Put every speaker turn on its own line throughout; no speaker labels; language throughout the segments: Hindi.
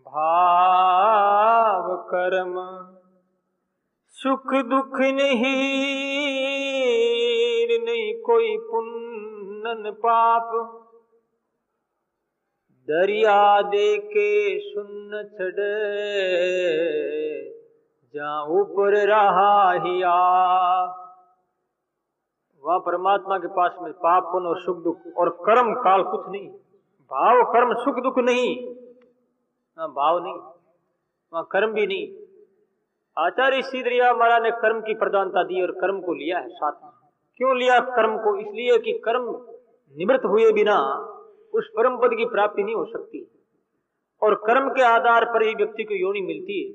भाव कर्म सुख दुख नहीं कोई पुण्य पाप। दरिया दे के सुन छड़े जहाँ ऊपर रहा हिया। वहां परमात्मा के पास में पाप पुण्य और सुख दुख और कर्म काल कुछ नहीं। भाव कर्म सुख दुख नहीं, भाव नहीं, वहां कर्म भी नहीं। आचार्य सिद्धरिया महाराज ने कर्म की प्रधानता दी और कर्म को लिया है साथ में। क्यों लिया कर्म को? इसलिए कि कर्म निवृत्त हुए बिना उस परम पद की प्राप्ति नहीं हो सकती। और कर्म के आधार पर ही व्यक्ति को योनि मिलती है।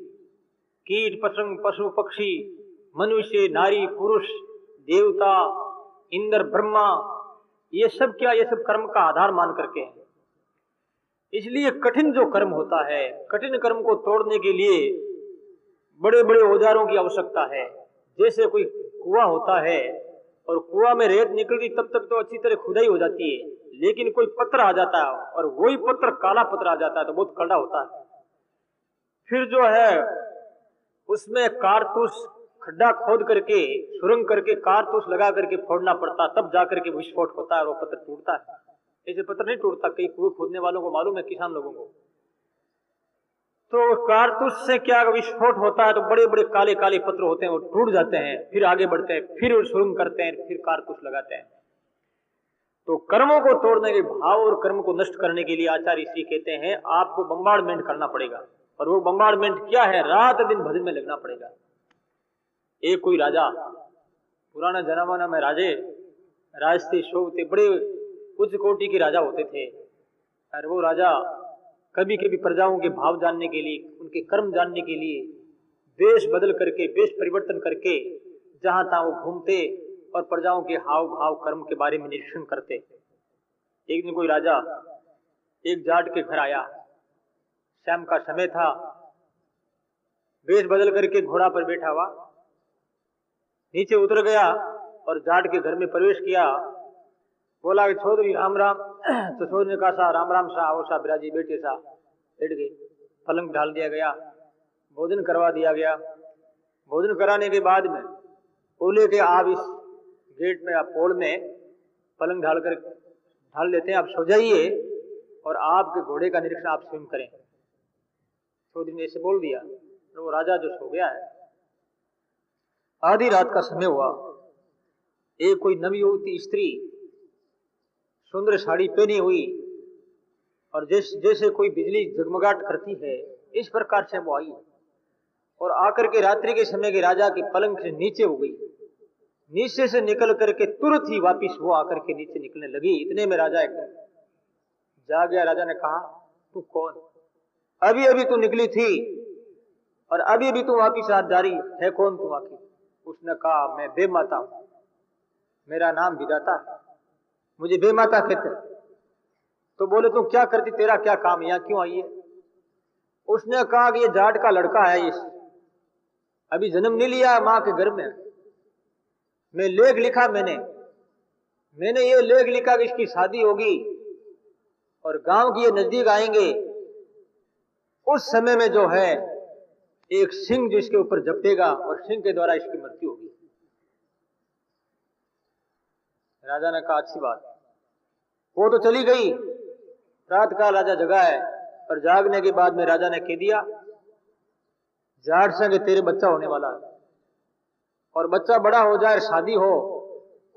कीट पतंग पशु पक्षी मनुष्य नारी पुरुष देवता इंद्र ब्रह्मा, ये सब क्या? ये सब कर्म का आधार मान करके है। इसलिए कठिन जो कर्म होता है, कठिन कर्म को तोड़ने के लिए बड़े बड़े औजारों की आवश्यकता है। जैसे कोई कुआं होता है और कुआं में रेत निकलती तब तक तो अच्छी तरह खुदाई हो जाती है, लेकिन कोई पत्थर आ जाता है और वही पत्थर काला पत्थर आ जाता है तो बहुत कड़ा होता है। फिर जो है उसमें कारतूस खड्डा खोद करके सुरंग करके कारतूस लगा करके फोड़ना पड़ता, तब जाकर के विस्फोट होता है और वो पत्थर टूटता है। ऐसे पत्थर नहीं टूटता। कई कुएं खोदने वालों को मालूम है, किसान लोगों को। तो कारतूस से क्या विस्फोट होता है तो बड़े बड़े काले काले पत्थर होते हैं, वो टूट जाते हैं। फिर आगे बढ़ते हैं, फिर सुरंग करते हैं, फिर कारतूस लगाते हैं। तो कर्मों को तोड़ने के भाव और कर्म को नष्ट करने के लिए आचार्य श्री कहते हैं आपको बम्बार्डमेंट करना पड़ेगा। और वो बम्बार्डमेंट क्या है? रात दिन भजन में लगना पड़ेगा। एक कोई राजा, पुराना जमाना में राजते शोभते बड़े उच्च कोटि के राजा होते थे। और वो राजा कभी कभी प्रजाओं के भाव जानने के लिए, उनके कर्म जानने के लिए वेश बदल करके, वेश परिवर्तन करके जहां तहां वो घूमते और प्रजाओं के हाव भाव कर्म के बारे में निरीक्षण करते। एक दिन कोई राजा एक जाट के घर आया, शाम का समय था, वेश बदल करके घोड़ा पर बैठा हुआ नीचे उतर गया और जाट के घर में प्रवेश किया। बोला कि चौधरी राम राम। तो चौधरी ने कहा सा राम राम सा, आओ सा बिराजी, बैठे सा। बैठ गए, पलंग ढाल दिया गया, भोजन करवा दिया गया। भोजन कराने के बाद में बोले कि आप इस गेट में, आप पोल में पलंग ढाल लेते हैं, आप सो जाइए और आपके घोड़े का निरीक्षण आप स्वयं करें। चौधरी ने ऐसे बोल दिया। तो वो राजा जो सो गया है, आधी रात का समय हुआ, एक कोई नवयुवती स्त्री सुंदर साड़ी पहनी हुई और जैसे कोई बिजली जगमगाट करती है, इस प्रकार से वो आई और आकर के रात्रि के समय के राजा के पलंग से नीचे हो गई। नीचे से निकल करके तुरंत ही वापिस वो आकर के नीचे निकलने लगी। इतने में राजा एकदम जाग गया। राजा ने कहा तू कौन? अभी अभी तू निकली थी और अभी अभी तू वापिस आ जा रही है, कौन तू आखिर? उसने कहा मैं बेमाता हूं, मेरा नाम विधाता है, मुझे बेमाता कहते हैं। तो बोले तू क्या करती, तेरा क्या काम, यहाँ क्यों आई है? उसने कहा कि ये जाट का लड़का है, ये अभी जन्म नहीं लिया मां के घर में। मैं लेख लिखा, मैंने ये लेख लिखा कि इसकी शादी होगी और गांव की ये नजदीक आएंगे। उस समय में जो है एक सिंह जो इसके ऊपर झपटेगा और सिंह के द्वारा इसकी मृत्यु होगी। राजा ने कहा अच्छी बात। वो तो चली गई। रात का राजा जगा है और जागने के बाद में राजा ने कह दिया जाट से कि तेरे बच्चा होने वाला है और बच्चा बड़ा हो जाए, शादी हो,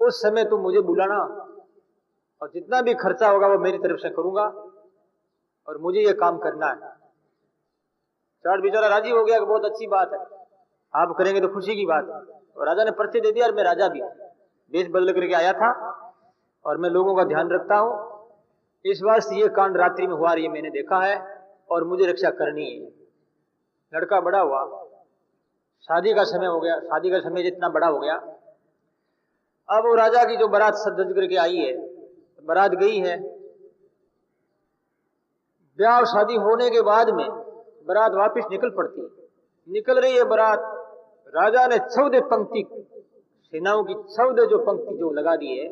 उस समय तुम मुझे बुलाना और जितना भी खर्चा होगा वो मेरी तरफ से करूंगा और मुझे ये काम करना है। जाट बेचारा राजी हो गया कि बहुत अच्छी बात है, आप करेंगे तो खुशी की बात है। और राजा ने पर्चे दे दिया और मैं राजा भी देश बदल करके आया था और मैं लोगों का ध्यान रखता हूं, इस वास्ते ये कांड रात्रि में हुआ, ये मैंने देखा है और मुझे रक्षा करनी है। लड़का बड़ा हुआ, शादी का समय हो गया, शादी का समय जितना बड़ा हो गया, अब वो राजा की जो बारात सज करके आई है, बारात गई है। ब्याह और शादी होने के बाद में बारात वापस निकल पड़ती है। निकल रही है बारात, राजा ने 14 पंक्ति सेनाओं की 14 जो पंक्ति जो लगा दी है,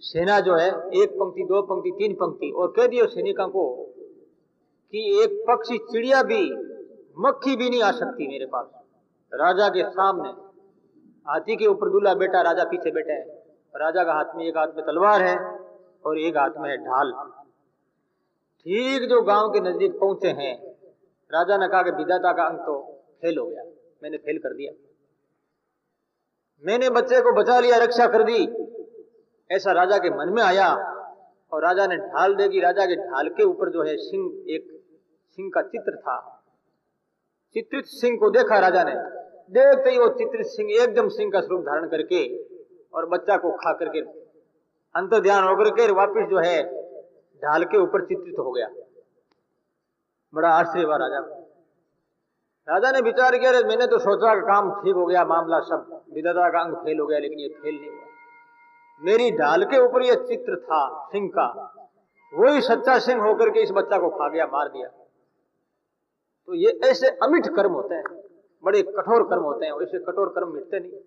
सेना जो है 1 पंक्ति 2 पंक्ति 3 पंक्ति, और कह दिया सैनिकों को कि एक पक्षी, चिड़िया भी, मक्खी भी नहीं आ सकती मेरे पास। राजा के सामने हाथी के ऊपर दूल्हा बैठा, राजा पीछे बैठा है, राजा का हाथ में, एक हाथ में तलवार है और एक हाथ में है ढाल। ठीक जो गांव के नजदीक पहुंचे हैं, राजा ने कहा कि विधाता का अंक तो फेल हो गया, मैंने फेल कर दिया, मैंने बच्चे को बचा लिया, रक्षा कर दी, ऐसा राजा के मन में आया। और राजा ने ढाल देखी, राजा के ढाल के ऊपर जो है सिंह, एक सिंह का चित्र था, चित्रित सिंह को देखा राजा ने। देखते ही वो चित्रित सिंह एकदम सिंह का स्वरूप धारण करके और बच्चा को खा करके अंतर ध्यान होकर के वापिस जो है ढाल के ऊपर चित्रित हो गया। बड़ा आश्चर्य हुआ राजा को। राजा ने विचार किया, मैंने तो सोचा कि काम ठीक हो गया, मामला सब, विधाता का अंग फेल हो गया, लेकिन ये फेल नहीं हुआ। मेरी ढाल के ऊपर ये चित्र था सिंह का, वही सच्चा सिंह होकर के इस बच्चा को खा गया, मार दिया। तो ये ऐसे अमिट कर्म होते हैं, बड़े कठोर कर्म होते हैं, ऐसे कठोर कर्म मिटते नहीं।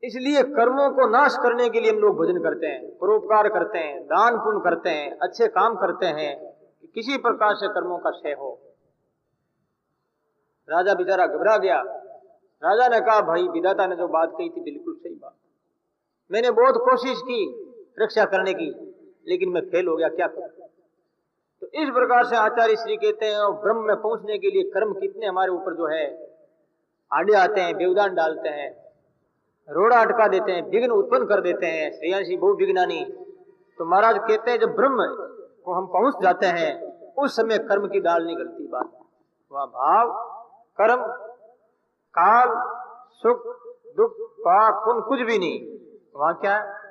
इसलिए कर्मों को नाश करने के लिए हम लोग भजन करते हैं, परोपकार करते हैं, दान पुण्य करते हैं, अच्छे काम करते हैं, कि किसी प्रकार से कर्मों का क्षय हो। राजा बेचारा घबरा गया। राजा ने कहा, भाई विधाता ने जो बात कही थी बिल्कुल सही बात, मैंने बहुत कोशिश की रक्षा करने की, लेकिन मैं फेल हो गया, क्या करूं। तो इस प्रकार से आचार्य श्री कहते हैं, ब्रह्म में पहुंचने के लिए कर्म कितने हमारे ऊपर जो है आड़े आते हैं, व्यवधान डालते हैं, रोड़ा अटका देते हैं, विघ्न उत्पन्न कर देते हैं, श्रेयांसी बहु विघ्नानी। तो महाराज कहते हैं, जब ब्रह्म को हम पहुंच जाते हैं, उस समय कर्म की डाल नहीं गलती बात। वह भाव, कर्म, काल, सुख, दुख, पाप, पुण्य कुछ भी नहीं, वहां क्या है,